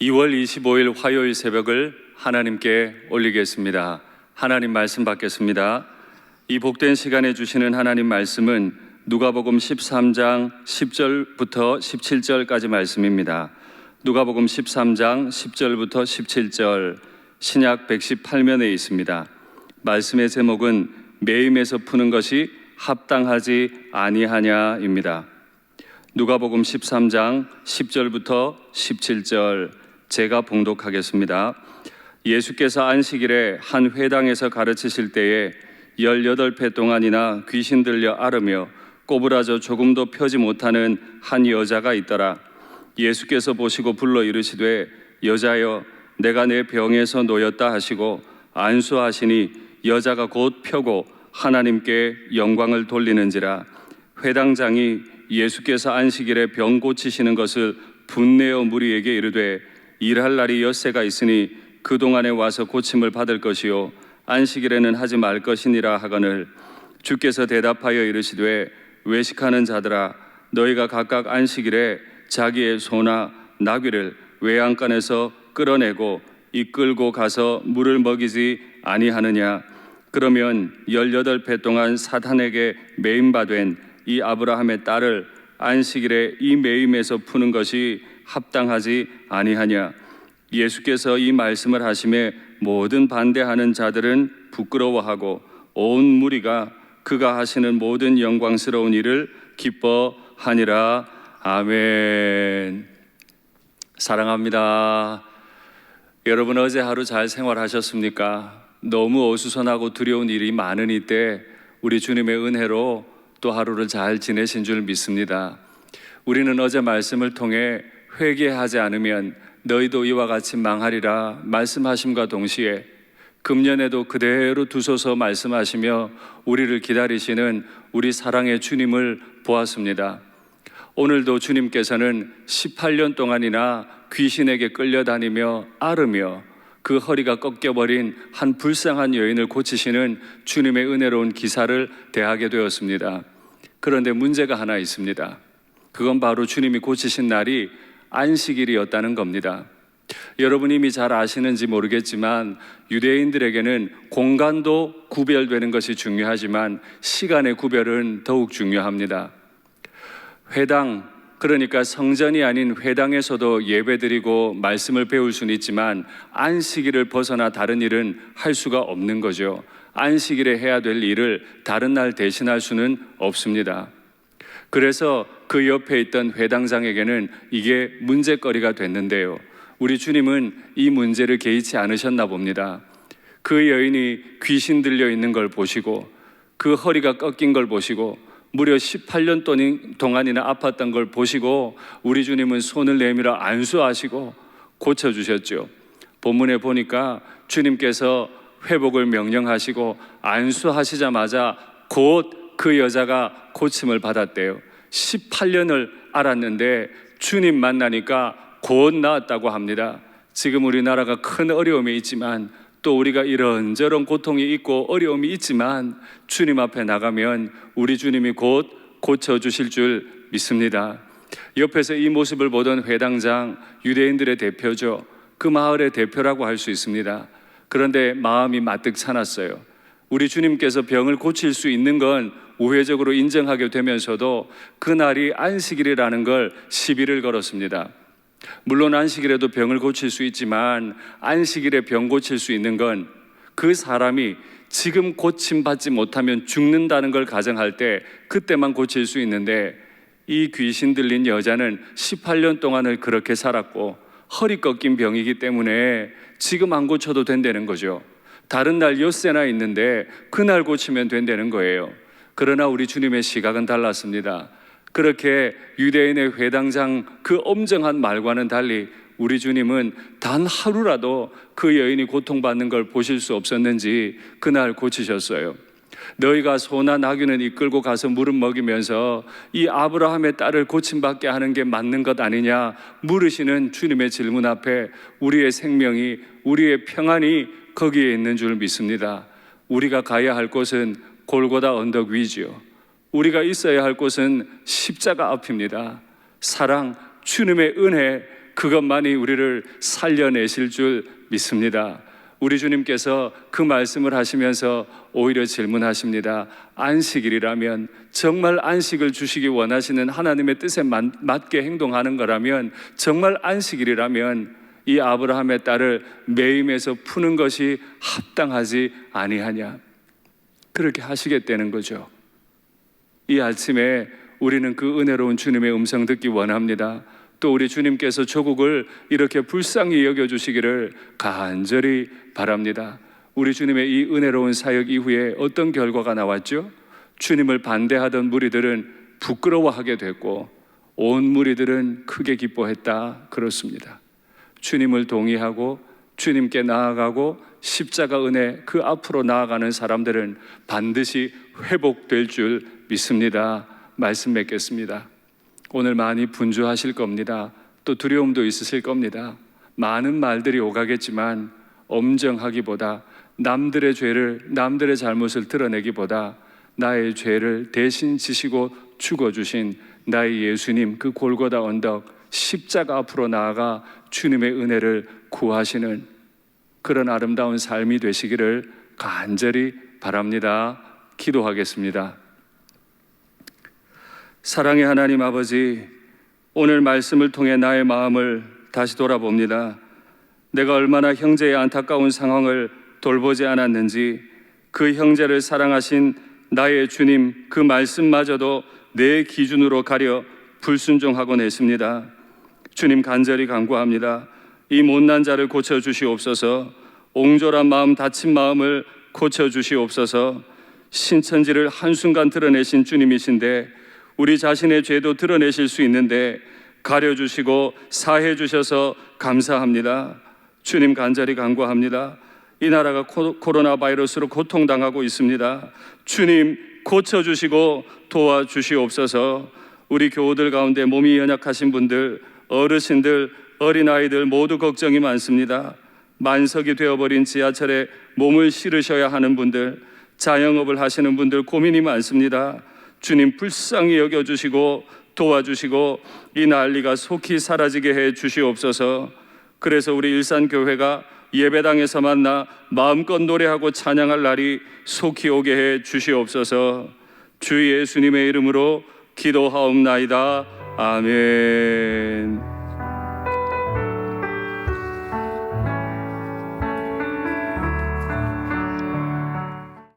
2월 25일 화요일 새벽을 하나님께 올리겠습니다. 하나님 말씀 받겠습니다. 이 복된 시간에 주시는 하나님 말씀은 누가복음 13장 10절부터 17절까지 말씀입니다. 누가복음 13장 10절부터 17절, 신약 118면에 있습니다. 말씀의 제목은 매임에서 푸는 것이 합당하지 아니하냐입니다. 누가복음 13장 10절부터 17절 제가 봉독하겠습니다. 예수께서 안식일에 한 회당에서 가르치실 때에 18배 동안이나 귀신 들려 앓으며 꼬부라져 조금도 펴지 못하는 한 여자가 있더라. 예수께서 보시고 불러 이르시되 여자여 내가 내 병에서 놓였다 하시고 안수하시니 여자가 곧 펴고 하나님께 영광을 돌리는지라. 회당장이 예수께서 안식일에 병 고치시는 것을 분내어 무리에게 이르되 일할 날이 엿새가 있으니 그동안에 와서 고침을 받을 것이요 안식일에는 하지 말 것이니라 하거늘 주께서 대답하여 이르시되 외식하는 자들아 너희가 각각 안식일에 자기의 소나 나귀를 외양간에서 끌어내고 이끌고 가서 물을 먹이지 아니하느냐. 그러면 18배 동안 사탄에게 매임받은 이 아브라함의 딸을 안식일에 이 매임에서 푸는 것이 합당하지 아니하냐. 예수께서 이 말씀을 하심에 모든 반대하는 자들은 부끄러워하고 온 무리가 그가 하시는 모든 영광스러운 일을 기뻐하니라. 아멘. 사랑합니다. 여러분 어제 하루 잘 생활하셨습니까? 너무 어수선하고 두려운 일이 많은 이때 우리 주님의 은혜로 또 하루를 잘 지내신 줄 믿습니다. 우리는 어제 말씀을 통해 회개하지 않으면 너희도 이와 같이 망하리라 말씀하심과 동시에 금년에도 그대로 두소서 말씀하시며 우리를 기다리시는 우리 사랑의 주님을 보았습니다. 오늘도 주님께서는 18년 동안이나 귀신에게 끌려다니며 앓으며 그 허리가 꺾여버린 한 불쌍한 여인을 고치시는 주님의 은혜로운 기사를 대하게 되었습니다. 그런데 문제가 하나 있습니다. 그건 바로 주님이 고치신 날이 안식일이었다는 겁니다. 여러분 이미 잘 아시는지 모르겠지만 유대인들에게는 공간도 구별되는 것이 중요하지만 시간의 구별은 더욱 중요합니다. 회당, 그러니까 성전이 아닌 회당에서도 예배드리고 말씀을 배울 수는 있지만 안식일을 벗어나 다른 일은 할 수가 없는 거죠. 안식일에 해야 될 일을 다른 날 대신할 수는 없습니다. 그래서 그 옆에 있던 회당장에게는 이게 문제거리가 됐는데요. 우리 주님은 이 문제를 개의치 않으셨나 봅니다. 그 여인이 귀신 들려 있는 걸 보시고 그 허리가 꺾인 걸 보시고 무려 18년 동안이나 아팠던 걸 보시고 우리 주님은 손을 내밀어 안수하시고 고쳐주셨죠. 본문에 보니까 주님께서 회복을 명령하시고 안수하시자마자 곧 그 여자가 고침을 받았대요. 18년을 앓았는데 주님 만나니까 곧 나았다고 합니다. 지금 우리나라가 큰 어려움이 있지만 또 우리가 이런저런 고통이 있고 어려움이 있지만 주님 앞에 나가면 우리 주님이 곧 고쳐주실 줄 믿습니다. 옆에서 이 모습을 보던 회당장, 유대인들의 대표죠. 그 마을의 대표라고 할 수 있습니다. 그런데 마음이 마뜩 차났어요. 우리 주님께서 병을 고칠 수 있는 건 우회적으로 인정하게 되면서도 그날이 안식일이라는 걸 시비를 걸었습니다. 물론 안식일에도 병을 고칠 수 있지만 안식일에 병 고칠 수 있는 건 그 사람이 지금 고침받지 못하면 죽는다는 걸 가정할 때 그때만 고칠 수 있는데 이 귀신 들린 여자는 18년 동안을 그렇게 살았고 허리 꺾인 병이기 때문에 지금 안 고쳐도 된다는 거죠. 다른 날 엿새나 있는데 그날 고치면 된다는 거예요. 그러나 우리 주님의 시각은 달랐습니다. 그렇게 유대인의 회당장 그 엄정한 말과는 달리 우리 주님은 단 하루라도 그 여인이 고통받는 걸 보실 수 없었는지 그날 고치셨어요. 너희가 소나 나귀는 이끌고 가서 물을 먹이면서 이 아브라함의 딸을 고침받게 하는 게 맞는 것 아니냐 물으시는 주님의 질문 앞에 우리의 생명이, 우리의 평안이 거기에 있는 줄 믿습니다. 우리가 가야 할 곳은 골고다 언덕 위지요. 우리가 있어야 할 곳은 십자가 앞입니다. 사랑, 주님의 은혜, 그것만이 우리를 살려내실 줄 믿습니다. 우리 주님께서 그 말씀을 하시면서 오히려 질문하십니다. 안식일이라면, 정말 안식을 주시기 원하시는 하나님의 뜻에 맞게 행동하는 거라면, 정말 안식일이라면 이 아브라함의 딸을 매임에서 푸는 것이 합당하지 아니하냐. 그렇게 하시겠다는 거죠. 이 아침에 우리는 그 은혜로운 주님의 음성 듣기 원합니다. 또 우리 주님께서 조국을 이렇게 불쌍히 여겨주시기를 간절히 바랍니다. 우리 주님의 이 은혜로운 사역 이후에 어떤 결과가 나왔죠? 주님을 반대하던 무리들은 부끄러워하게 됐고 온 무리들은 크게 기뻐했다, 그렇습니다. 주님을 동의하고 주님께 나아가고 십자가 은혜 그 앞으로 나아가는 사람들은 반드시 회복될 줄 믿습니다. 말씀 맺겠습니다. 오늘 많이 분주하실 겁니다. 또 두려움도 있으실 겁니다. 많은 말들이 오가겠지만 엄정하기보다, 남들의 죄를, 남들의 잘못을 드러내기보다 나의 죄를 대신 지시고 죽어주신 나의 예수님, 그 골고다 언덕 십자가 앞으로 나아가 주님의 은혜를 구하시는 그런 아름다운 삶이 되시기를 간절히 바랍니다. 기도하겠습니다. 사랑의 하나님 아버지, 오늘 말씀을 통해 나의 마음을 다시 돌아봅니다. 내가 얼마나 형제의 안타까운 상황을 돌보지 않았는지, 그 형제를 사랑하신 나의 주님 그 말씀마저도 내 기준으로 가려 불순종하곤 했습니다. 주님, 간절히 간구합니다. 이 못난 자를 고쳐주시옵소서. 옹졸한 마음, 다친 마음을 고쳐주시옵소서. 신천지를 한순간 드러내신 주님이신데 우리 자신의 죄도 드러내실 수 있는데 가려주시고 사해주셔서 감사합니다. 주님, 간절히 간구합니다. 이 나라가 코로나 바이러스로 고통당하고 있습니다. 주님, 고쳐주시고 도와주시옵소서. 우리 교우들 가운데 몸이 연약하신 분들, 어르신들, 어린아이들 모두 걱정이 많습니다. 만석이 되어버린 지하철에 몸을 실으셔야 하는 분들, 자영업을 하시는 분들 고민이 많습니다. 주님, 불쌍히 여겨주시고 도와주시고 이 난리가 속히 사라지게 해 주시옵소서. 그래서 우리 일산교회가 예배당에서 만나 마음껏 노래하고 찬양할 날이 속히 오게 해 주시옵소서. 주 예수님의 이름으로 기도하옵나이다. 아멘.